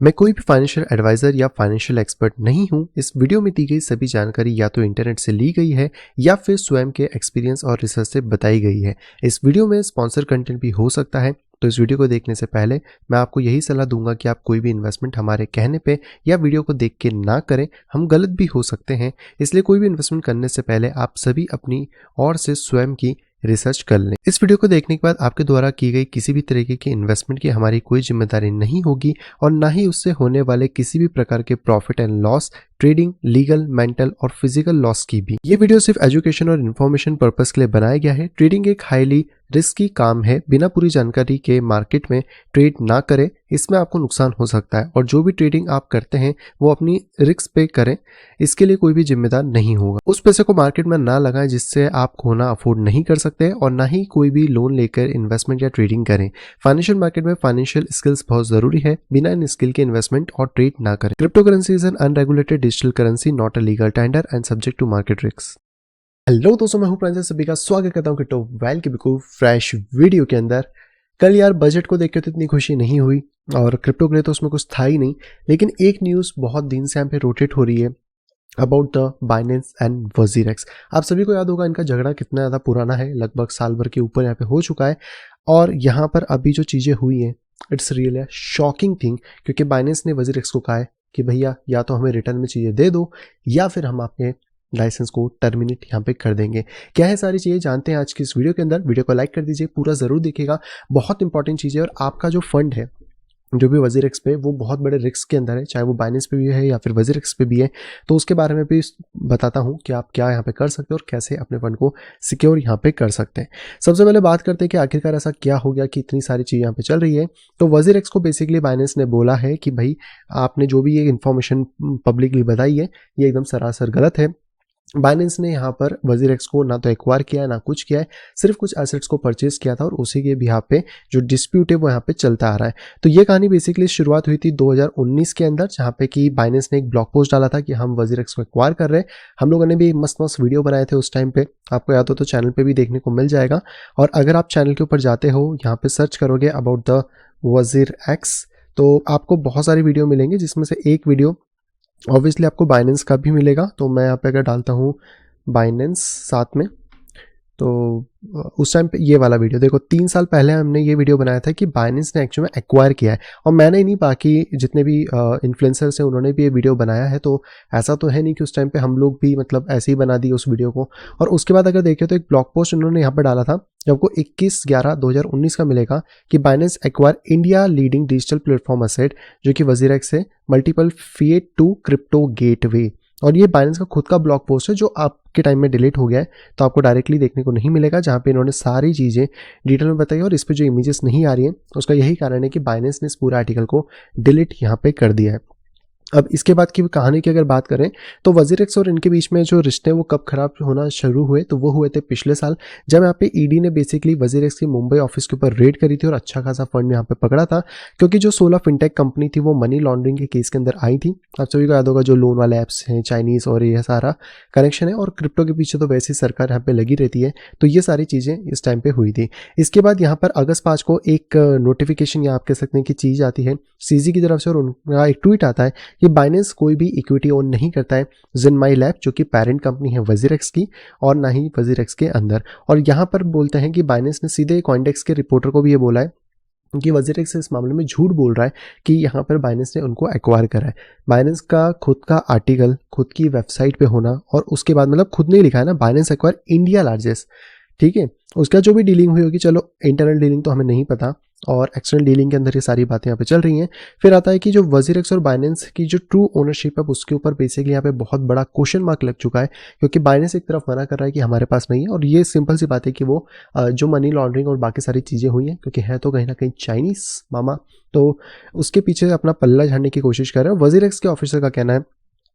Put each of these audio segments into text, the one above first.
मैं कोई भी फाइनेंशियल एडवाइजर या फाइनेंशियल एक्सपर्ट नहीं हूं। इस वीडियो में दी गई सभी जानकारी या तो इंटरनेट से ली गई है या फिर स्वयं के एक्सपीरियंस और रिसर्च से बताई गई है। इस वीडियो में स्पॉन्सर कंटेंट भी हो सकता है, तो इस वीडियो को देखने से पहले मैं आपको यही सलाह दूंगा कि आप कोई भी इन्वेस्टमेंट हमारे कहने पे या वीडियो को देख के ना करें। हम गलत भी हो सकते हैं, इसलिए कोई भी इन्वेस्टमेंट करने से पहले आप सभी अपनी ओर से स्वयं की रिसर्च कर लें। इस वीडियो को देखने के बाद आपके द्वारा की गई किसी भी तरीके की इन्वेस्टमेंट की हमारी कोई जिम्मेदारी नहीं होगी और ना ही उससे होने वाले किसी भी प्रकार के profit and loss, trading, legal, mental और फिजिकल लॉस की भी। ये वीडियो सिर्फ एजुकेशन और इन्फॉर्मेशन पर्पस के लिए बनाया गया है। ट्रेडिंग एक हाईली रिस्की काम है। बिना पूरी जानकारी के मार्केट में ट्रेड ना करें, इसमें आपको नुकसान हो सकता है और जो भी ट्रेडिंग आप करते हैं वो अपनी रिस्क पे करें, इसके लिए कोई भी जिम्मेदार नहीं होगा। उस पैसे को मार्केट में ना लगाएं जिससे आप खोना अफोर्ड नहीं कर सकते और ना ही कोई भी लोन लेकर इन्वेस्टमेंट या ट्रेडिंग करें। फाइनेंशियल मार्केट में फाइनेंशियल स्किल्स बहुत जरूरी है। बिना इन स्किल के इन्वेस्टमेंट और ट्रेड ना करें। Crypto currency is an unregulated digital currency, not a legal tender and subject to market risk. Hello दोस्तों, मैं हूं प्रांजल, सभी का स्वागत करता हूं क्रिप्टो वेल के बिल्कुल फ्रेश वीडियो के अंदर। कल यार बजट को देख के तो इतनी खुशी नहीं हुई और क्रिप्टो के लिए तो उसमें कुछ था ही नहीं, लेकिन एक न्यूज़ बहुत दिन से यहाँ पे रोटेट हो रही है about the Binance and WazirX. आप सभी को याद होगा इनका झगड़ा कितना ज़्यादा पुराना है, लगभग साल भर के ऊपर यहाँ पे हो चुका है। और यहाँ पर अभी जो चीज़ें हुई हैं, इट्स रियली शॉकिंग थिंग, क्योंकि बाइनेंस ने वजीरेक्स को कहा है कि भैया या तो हमें रिटर्न में चीज़ें दे दो या फिर हम आपके लाइसेंस को टर्मिनेट यहाँ पे कर देंगे। क्या है सारी चीज़ें जानते हैं आज की इस वीडियो के अंदर। वीडियो को लाइक कर दीजिए, पूरा ज़रूर देखिएगा, बहुत इंपॉर्टेंट चीज़ है। और आपका जो फंड है जो भी वजीरेक्स पे, वो बहुत बड़े रिस्क के अंदर है, चाहे वो बाइनेंस पे भी है या फिर वजीरेक्स पे भी है। तो उसके बारे में भी बताता हूँ कि आप क्या यहाँ पे कर सकते हैं और कैसे अपने फंड को सिक्योर यहाँ पे कर सकते हैं। सबसे पहले बात करते हैं कि आखिरकार ऐसा क्या हो गया कि इतनी सारी चीज़ यहाँ पे चल रही है। तो वजीरेक्स को बेसिकली बाइनेंस ने बोला है कि भाई आपने जो भी ये इन्फॉर्मेशन पब्लिकली बताई है ये एकदम सरासर गलत है। बाइनेंस ने यहाँ पर वजीरेक्स को ना तो एक्वायर किया है ना कुछ किया है, सिर्फ कुछ एसेट्स को परचेज किया था और उसी के बिहाफ पे जो डिस्प्यूट है वो यहाँ पे चलता आ रहा है। तो ये कहानी बेसिकली शुरुआत हुई थी 2019 के अंदर, जहाँ पे कि बाइनेंस ने एक ब्लॉग पोस्ट डाला था कि हम वजीरेक्स को एक्वायर कर रहे हैं। हम लोगों ने भी मस्त मस्त वीडियो बनाए थे उस टाइम पे, आपको याद हो तो चैनल पर भी देखने को मिल जाएगा। और अगर आप चैनल के ऊपर जाते हो, यहाँ पे सर्च करोगे अबाउट द वजीरेक्स, तो आपको बहुत सारी वीडियो मिलेंगे, जिसमें से एक वीडियो ऑब्वियसली आपको बाइनेंस का भी मिलेगा। तो मैं यहाँ पे अगर डालता हूँ बाइनेंस साथ में, तो उस टाइम पे ये वाला वीडियो देखो, 3 साल पहले हमने ये वीडियो बनाया था कि बाइनेंस ने एक्चुअली में एक्वायर किया है। और मैंने ही नहीं, बाकी जितने भी इन्फ्लुएंसर्स हैं उन्होंने भी ये वीडियो बनाया है। तो ऐसा तो है नहीं कि उस टाइम पे हम लोग भी मतलब ऐसे ही बना दी उस वीडियो को। और उसके बाद अगर देखें तो एक ब्लॉग पोस्ट उन्होंने यहाँ पर डाला था, जो आपको 21/11/2019 का मिलेगा, कि Binance acquire India leading digital platform asset, जो कि वजीरेक्स है, multiple fiat to crypto gateway. और ये बाइनेंस का खुद का ब्लॉग पोस्ट है जो आपके टाइम में डिलीट हो गया है, तो आपको डायरेक्टली देखने को नहीं मिलेगा, जहाँ पे इन्होंने सारी चीज़ें डिटेल में बताई। और इस पे जो इमेजेस नहीं आ रही हैं उसका यही कारण है कि बाइनेंस ने इस पूरा आर्टिकल को डिलीट यहाँ पे कर दिया है। अब इसके बाद की कहानी की अगर बात करें तो वजीरेक्स और इनके बीच में जो रिश्ते हैं वो कब खराब होना शुरू हुए, तो वो हुए थे पिछले साल, जब यहाँ पे ईडी ने बेसिकली वजीरेक्स की मुंबई ऑफिस के ऊपर रेड करी थी और अच्छा खासा फंड यहाँ पे पकड़ा था, क्योंकि जो 16 फिनटेक कंपनी थी वो मनी लॉन्ड्रिंग के केस के अंदर आई थी। आप सभी को याद होगा, जो लोन वाले ऐप्स हैं चाइनीज और ये सारा कनेक्शन है, और क्रिप्टो के पीछे तो वैसे ही सरकार यहाँ पे लगी रहती है। तो ये सारी चीज़ें इस टाइम पे हुई थी। इसके बाद यहाँ पर अगस्त 5 को एक नोटिफिकेशन या आप कह सकते हैं कि चीज़ आती है सीजी की तरफ से, और उनका एक ट्वीट आता है कि बाइनेंस कोई भी इक्विटी ओन नहीं करता है जिनमाई लैब, जो कि पेरेंट कंपनी है वजीरेक्स की, और ना ही वजीरेक्स के अंदर। और यहाँ पर बोलते हैं कि बाइनेंस ने सीधे कॉइनडेक्स के रिपोर्टर को भी ये बोला है कि वजीरेक्स इस मामले में झूठ बोल रहा है कि यहाँ पर बाइनेंस ने उनको एक्वायर करा है। बाइनेंस का खुद का आर्टिकल खुद की वेबसाइट पे होना, और उसके बाद मतलब खुद नहीं लिखा है ना, बाइनेंस एक्वायर इंडिया लार्जेस्ट, ठीक है। उसका जो भी डीलिंग हुई होगी, चलो इंटरनल डीलिंग तो हमें नहीं पता, और एक्सटर्नल डीलिंग के अंदर ये सारी बातें यहाँ पे चल रही हैं। फिर आता है कि जो वजीरेक्स और बाइनेंस की जो ट्रू ओनरशिप है उसके ऊपर बेसिकली यहाँ पे बहुत बड़ा क्वेश्चन मार्क लग चुका है, क्योंकि बाइनेंस एक तरफ मना कर रहा है कि हमारे पास नहीं है, और ये सिंपल सी बात है कि वो जो मनी लॉन्ड्रिंग और बाकी सारी चीज़ें हुई हैं, क्योंकि है तो कहीं ना कहीं चाइनीज मामा, तो उसके पीछे अपना पल्ला झाड़ने की कोशिश कर रहे हैं। वजीरेक्स के ऑफिसर का कहना है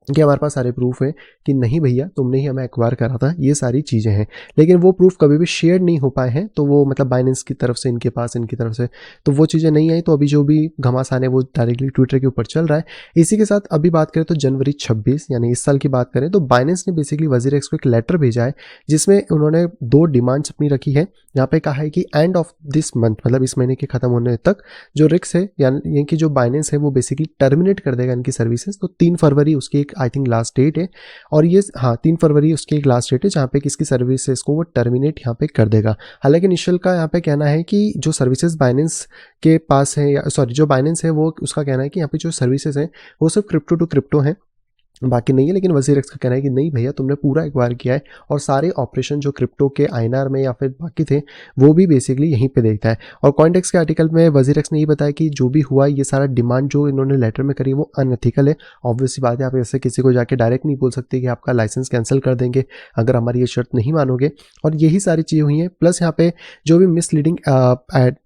कि हमारे पास सारे प्रूफ है कि नहीं भैया तुमने ही हमें एक्वायर करा था, ये सारी चीज़ें हैं। लेकिन वो प्रूफ कभी भी शेयर नहीं हो पाए हैं, तो वो मतलब बाइनेंस की तरफ से इनके पास, इनकी तरफ से तो वो चीज़ें नहीं आई। तो अभी जो भी घमासान है वो डायरेक्टली ट्विटर के ऊपर चल रहा है। इसी के साथ अभी बात करें तो जनवरी 26 यानी इस साल की बात करें तो बाइनेंस ने बेसिकली WazirX को एक लेटर भेजा है, जिसमें उन्होंने 2 डिमांड्स अपनी रखी है। यहाँ पे कहा है कि एंड ऑफ दिस मंथ, मतलब इस महीने के खत्म होने तक जो रिक्स है यानी कि जो बाइनेंस है वो बेसिकली टर्मिनेट कर देगा इनकी सर्विसेज। तो 3 फरवरी उसकी एक आई थिंक लास्ट डेट है, और ये हाँ 3 फरवरी उसकी एक लास्ट डेट है जहाँ पे किसकी सर्विसेज को वो टर्मिनेट यहाँ पे कर देगा। हालांकि निशल का यहाँ पे कहना है कि जो सर्विसेज बाइनेंस के पास है, या सॉरी जो बाइनेंस है वो उसका कहना है कि यहाँ पे जो सर्विसेज हैं वो सिर्फ क्रिप्टो टू क्रिप्टो हैं, बाकी नहीं है। लेकिन WazirX का कहना है कि नहीं भैया तुमने पूरा एक्वायर किया है, और सारे ऑपरेशन जो क्रिप्टो के INR में या फिर बाकी थे वो भी बेसिकली यहीं पे देखता है। और कॉइनटेक्स्ट के आर्टिकल में WazirX ने ये बताया कि जो भी हुआ ये सारा डिमांड जो इन्होंने लेटर में करी वो अनएथिकल है। ऑब्वियसली बात है, आप ऐसे किसी को जाके डायरेक्ट नहीं बोल सकते कि आपका लाइसेंस कैंसिल कर देंगे अगर हमारी ये शर्त नहीं मानोगे। और यही सारी चीज़ें हुई हैं। प्लस यहाँ पे जो भी मिसलीडिंग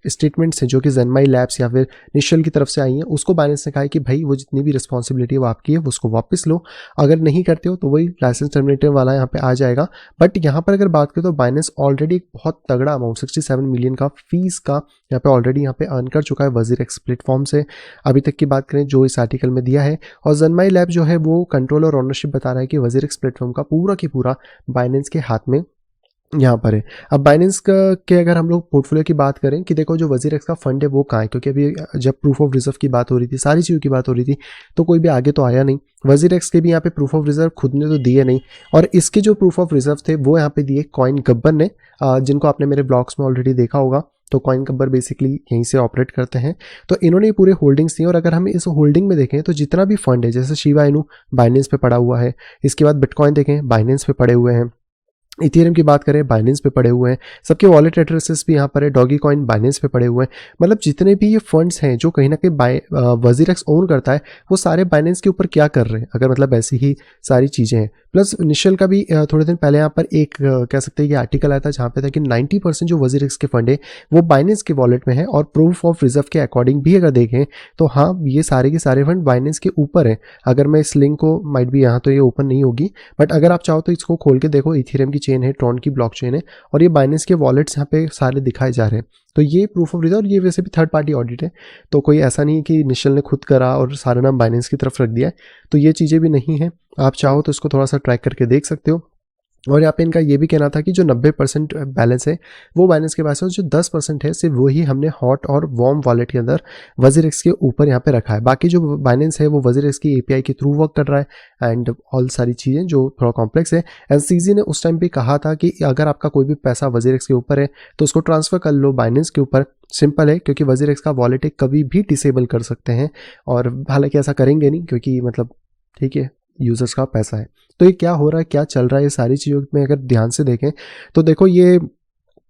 स्टेटमेंट्स हैं जो कि zenmai लैब्स या फिर निशल की तरफ से आई हैं, उसको बाइनेंस ने कहा है कि भाई वो जितनी भी रिस्पॉन्सिबिलिटी है वो आपकी है, वो उसको वापस लो। अगर नहीं करते हो तो वही लाइसेंस टर्मिनेटर वाला यहाँ पे आ जाएगा। बट यहाँ पर अगर बात करें तो बाइनेंस ऑलरेडी एक बहुत तगड़ा अमाउंट 67 मिलियन का फीस का यहाँ पे ऑलरेडी यहाँ पे अर्न कर चुका है WazirX प्लेटफॉर्म से, अभी तक की बात करें जो इस आर्टिकल में दिया है। और zenmai लैब जो है वो कंट्रोल और ओनरशिप बता रहा है कि WazirX प्लेटफॉर्म का पूरा की पूरा बाइनेंस के हाथ में यहाँ पर है। अब बाइनेंस का के अगर हम लोग पोर्टफोलियो की बात करें कि देखो जो WazirX का फंड है वो कहाँ है, क्योंकि अभी जब प्रूफ ऑफ रिजर्व की बात हो रही थी, सारी चीज़ों की बात हो रही थी, तो कोई भी आगे तो आया नहीं। WazirX के भी यहाँ पे प्रूफ ऑफ रिजर्व खुद ने तो दिए नहीं, और इसके जो प्रूफ ऑफ रिजर्व थे वो यहाँ पे दिए कॉइन गब्बर ने, जिनको आपने मेरे ब्लॉग्स में ऑलरेडी देखा होगा। तो कॉइन गब्बर बेसिकली यहीं से ऑपरेट करते हैं। तो इन्होंने पूरे होल्डिंग्स दी, और अगर हम इस होल्डिंग में देखें तो जितना भी फंड है, जैसे शिबा इनू बाइनेंस पे पड़ा हुआ है, इसके बाद बिटकॉइन देखें बाइनेंस पे पड़े हुए हैं, इथेरियम की बात करें बाइनेंस पे पड़े हुए हैं, सबके वॉलेट एड्रेसेस भी यहाँ पर है, डॉगी कॉइन बाइनेंस पे पड़े हुए हैं। मतलब जितने भी ये फंड्स हैं जो कहीं ना कहीं WazirX ओन करता है वो सारे बाइनेंस के ऊपर क्या कर रहे हैं, अगर मतलब ऐसी ही सारी चीज़ें हैं। प्लस निशल का भी थोड़े दिन पहले यहाँ पर एक कह सकते हैं कि आर्टिकल आया था जहाँ पे था कि 90% जो WazirX के फंड है वो बाइनेंस के वॉलेट में है, और प्रूफ ऑफ रिजर्व के अकॉर्डिंग भी अगर देखें तो हाँ ये सारे के सारे फंड बाइनेंस के ऊपर है। अगर मैं इस लिंक को माइट भी यहाँ तो ये ओपन नहीं होगी, बट अगर आप चाहो तो इसको खोल के देखो, इथेरियम की चेन है, ट्रॉन की ब्लॉकचेन है, और ये बाइनेंस के वॉलेट्स यहाँ पे सारे दिखाए जा रहे हैं। तो ये प्रूफ ऑफ रिजर्व, और ये वैसे भी थर्ड पार्टी ऑडिट है, तो कोई ऐसा नहीं है कि निशल ने खुद करा और सारा नाम बाइनेंस की तरफ रख दिया है। तो ये चीज़ें भी नहीं है, आप चाहो तो इसको थोड़ा सा ट्रैक करके देख सकते हो। और यहाँ पे इनका ये भी कहना था कि जो 90% बैलेंस है वो बाइनेंस के पास है, और जो 10% है सिर्फ वही हमने हॉट और वार्म वॉलेट के अंदर WazirX के ऊपर यहाँ पे रखा है। बाकी जो बाइनेंस है वो WazirX की API के थ्रू वर्क कर रहा है, एंड ऑल सारी चीज़ें जो थोड़ा कॉम्प्लेक्स है। एनसीजी ने उस टाइम पे कहा था कि अगर आपका कोई भी पैसा WazirX के ऊपर है तो उसको ट्रांसफ़र कर लो बाइनेंस के ऊपर। सिंपल है, क्योंकि WazirX का वॉलेट है कभी भी डिसेबल कर सकते हैं, और हालांकि ऐसा करेंगे नहीं क्योंकि मतलब ठीक है यूज़र्स का पैसा है। तो ये क्या हो रहा है, क्या चल रहा है, ये सारी चीज़ों में अगर ध्यान से देखें तो देखो ये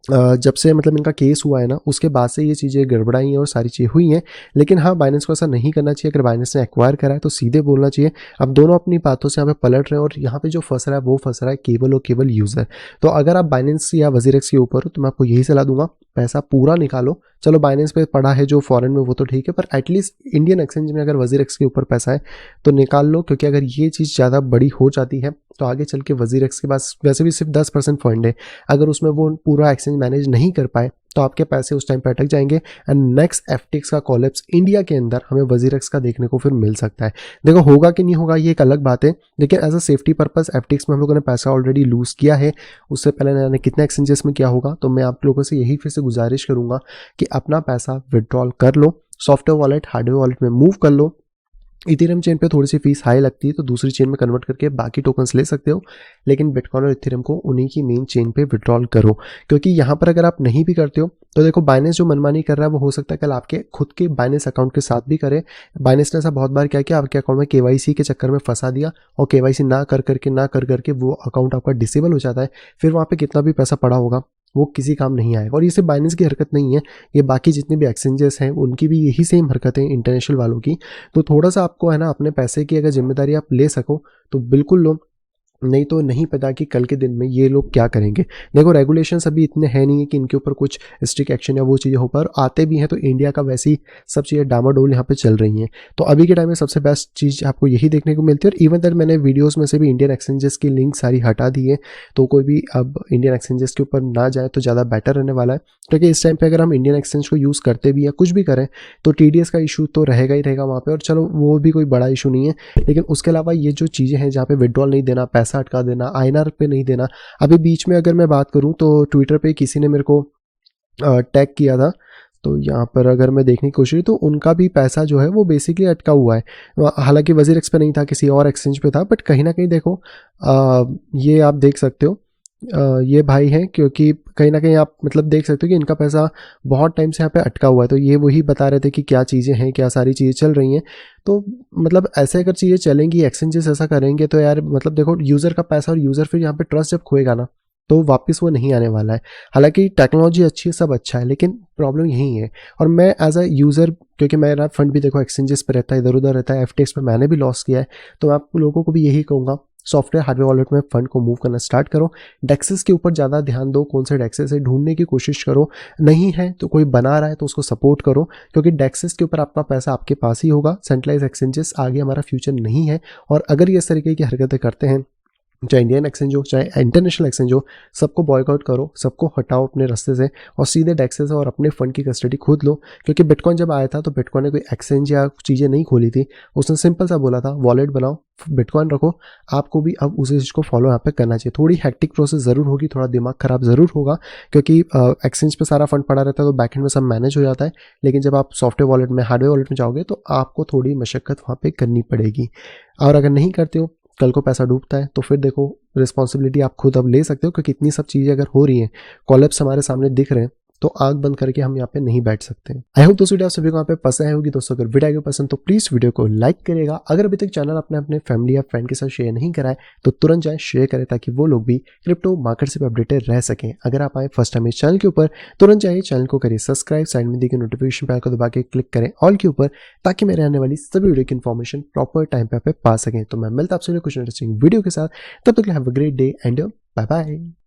जब से मतलब इनका केस हुआ है ना उसके बाद से ये चीज़ें गड़बड़ाई हैं और सारी चीज़ें हुई हैं। लेकिन हाँ बाइनेंस को ऐसा नहीं करना चाहिए, अगर बाइनेंस ने एक्वायर करा है तो सीधे बोलना चाहिए। अब दोनों अपनी बातों से यहाँ पे पलट रहे हैं, और यहाँ पे जो फंस रहा है वो फंस रहा है केवल और केवल यूज़र। तो अगर आप बाइनेंस या WazirX के ऊपर हो तो मैं आपको यही सलाह दूंगा, पैसा पूरा निकालो। चलो बाइनेंस पे पड़ा है जो फॉरेन में वो तो ठीक है, पर एटलीस्ट इंडियन एक्सचेंज में अगर WazirX के ऊपर पैसा है तो निकाल लो, क्योंकि अगर ये चीज़ ज़्यादा बड़ी हो जाती है तो आगे चल के WazirX के पास वैसे भी सिर्फ 10% फंड है, अगर उसमें वो पूरा एक्सचेंज मैनेज नहीं कर पाए तो आपके पैसे उस टाइम पर अटक जाएंगे, एंड नेक्स्ट FTX का कॉलेप्स इंडिया के अंदर हमें WazirX का देखने को फिर मिल सकता है। देखो होगा कि नहीं होगा ये एक अलग बात है, लेकिन as a safety purpose FTX में हम लोगों ने पैसा ऑलरेडी लूज़ किया है, उससे पहले मैंने कितने एक्सचेंजेस में किया होगा। तो मैं आप लोगों से यही फिर से गुजारिश करूंगा कि अपना पैसा विड्रॉल कर लो, सॉफ्टवेयर वॉलेट हार्डवेयर वॉलेट में मूव कर लो। इथेरियम चेन पे थोड़ी सी फीस हाई लगती है तो दूसरी चेन में कन्वर्ट करके बाकी टोकन्स ले सकते हो, लेकिन बिटकॉइन और इथेरियम को उन्हीं की मेन चेन पे विड्रॉल करो, क्योंकि यहाँ पर अगर आप नहीं भी करते हो तो देखो बाइनेंस जो मनमानी कर रहा है वो हो सकता है कल आपके खुद के बाइनेंस अकाउंट के साथ भी करे। बाइनेंस ने ऐसा बहुत बार किया कि आपके अकाउंट में KYC के चक्कर में फंसा दिया, और KYC ना कर करके वो अकाउंट आपका डिसेबल हो जाता है, फिर वहाँ पे कितना भी पैसा पड़ा होगा वो किसी काम नहीं आएगा। और ये सिर्फ बाइनेंस की हरकत नहीं है, ये बाकी जितने भी एक्सचेंजेस हैं उनकी भी यही सेम हरकतें हैं इंटरनेशनल वालों की। तो थोड़ा सा आपको है ना अपने पैसे की अगर जिम्मेदारी आप ले सको तो बिल्कुल लो, नहीं तो नहीं पता कि कल के दिन में ये लोग क्या करेंगे। देखो रेगुलेशंस अभी इतने हैं नहीं है कि इनके ऊपर कुछ स्ट्रिक्ट एक्शन या वो चीज़ें हो, पर आते भी हैं तो इंडिया का वैसी सब चीज़ें डामाडोल यहाँ पे चल रही हैं। तो अभी के टाइम में सबसे बेस्ट चीज़ आपको यही देखने को मिलती है। और इवन दैट मैंने वीडियोस में से भी इंडियन एक्सचेंजेस की लिंक सारी हटा दी है, तो कोई भी अब इंडियन एक्सचेंजेस के ऊपर ना जाए तो ज़्यादा बेटर रहने वाला है। क्योंकि इस टाइम पर अगर हम इंडियन एक्सचेंज को यूज़ करते भी या कुछ भी करें तो TDS का इशू तो रहेगा ही रहेगा वहाँ पर, और चलो वो भी कोई बड़ा इशू नहीं है। लेकिन उसके अलावा ये जो चीज़ें हैं जहाँ पे विड्रॉल नहीं देना, पैसा अटका देना, INR पे नहीं देना। अभी बीच में अगर मैं बात करूं तो ट्विटर पे किसी ने मेरे को टैग किया था, तो यहाँ पर अगर मैं देखने की कोशिश की तो उनका भी पैसा जो है वो बेसिकली अटका हुआ है। हालांकि वजीरेक्स पे नहीं था, किसी और एक्सचेंज पे था, बट कहीं ना कहीं देखो ये आप देख सकते हो ये भाई हैं, क्योंकि कहीं ना कहीं आप मतलब देख सकते हो कि इनका पैसा बहुत टाइम से यहाँ पे अटका हुआ है। तो ये वही बता रहे थे कि क्या चीज़ें हैं, क्या सारी चीज़ें चल रही हैं। तो मतलब ऐसे अगर चीज़ें चलेंगी, एक्सचेंजेस ऐसा करेंगे तो यार मतलब देखो यूज़र का पैसा, और यूज़र फिर यहाँ पे ट्रस्ट जब खोएगा ना तो वापस वो नहीं आने वाला है। हालांकि टेक्नोलॉजी अच्छी है, सब अच्छा है, लेकिन प्रॉब्लम यही है। और मैं एज अ यूज़र, क्योंकि मेरा फंड भी देखो एक्सचेंजेस पे रहता है, इधर उधर रहता है, FTX पे मैंने भी लॉस किया है, तो मैं आप लोगों को भी यही कहूँगा सॉफ्टवेयर हार्डवेयर वॉलेट में फंड को मूव करना स्टार्ट करो। डेक्सेस के ऊपर ज़्यादा ध्यान दो, कौन से डेक्सेस है ढूंढने की कोशिश करो, नहीं है तो कोई बना रहा है तो उसको सपोर्ट करो, क्योंकि डेक्सेस के ऊपर आपका पैसा आपके पास ही होगा। सेंट्रलाइज एक्सचेंजेस आगे हमारा फ्यूचर नहीं है। और अगर ये इस तरीके की हरकतें करते हैं, चाहे इंडियन एक्सचेंज हो चाहे इंटरनेशनल एक्सचेंज हो, सबको बॉयकआउट करो, सबको हटाओ अपने रास्ते से, और सीधे डेक्सेस और अपने फंड की कस्टडी खुद लो। क्योंकि बिटकॉइन जब आया था तो बिटकॉइन ने कोई एक्सचेंज या चीज़ें नहीं खोली थी, उसने सिंपल सा बोला था वॉलेट बनाओ, बिटकॉइन रखो। आपको भी अब उसी चीज़ को फॉलो यहाँ पे करना चाहिए। थोड़ी हैक्टिक प्रोसेस ज़रूर होगी, थोड़ा दिमाग खराब ज़रूर होगा, क्योंकि एक्सचेंज पे सारा फंड पड़ा रहता है तो बैकएंड में सब मैनेज हो जाता है। लेकिन जब आप सॉफ्टवेयर वॉलेट में, हार्डवेयर वॉलेट में जाओगे तो आपको थोड़ी मशक्कत वहाँ पे करनी पड़ेगी। और अगर नहीं करते हो, कल को पैसा डूबता है तो फिर देखो रिस्पॉन्सिबिलिटी आप खुद अब ले सकते हो, क्योंकि इतनी सब चीज़ें अगर हो रही हैं, कॉलेप्स हमारे सामने दिख रहे हैं, तो आंख बंद करके हम यहाँ पे नहीं बैठ सकते। आई होप दोस्तों वीडियो आप सभी को यहाँ पे पसंद आई होगी। दोस्तों अगर वीडियो पसंद तो प्लीज़ वीडियो को लाइक करेगा। अगर अभी तक चैनल अपने अपने फैमिली या फ्रेंड के साथ शेयर नहीं कराए तो तुरंत जाए शेयर करें, ताकि वो लोग भी क्रिप्टो मार्केट से अपडेटेड रह सकें। अगर आप आए फर्स्ट टाइम इस चैनल के ऊपर, तुरंत जाइए चैनल को करिए सब्सक्राइब, साइड में देखिए नोटिफिकेशन बेल को दबा के क्लिक करें ऑल के ऊपर, ताकि मेरे आने वाली सभी वीडियो की इन्फॉर्मेशन प्रॉपर टाइम पे पा सकें। तो मैं मिलता आपसे कुछ इंटरेस्टिंग वीडियो के साथ, तब तक have a great day and bye bye.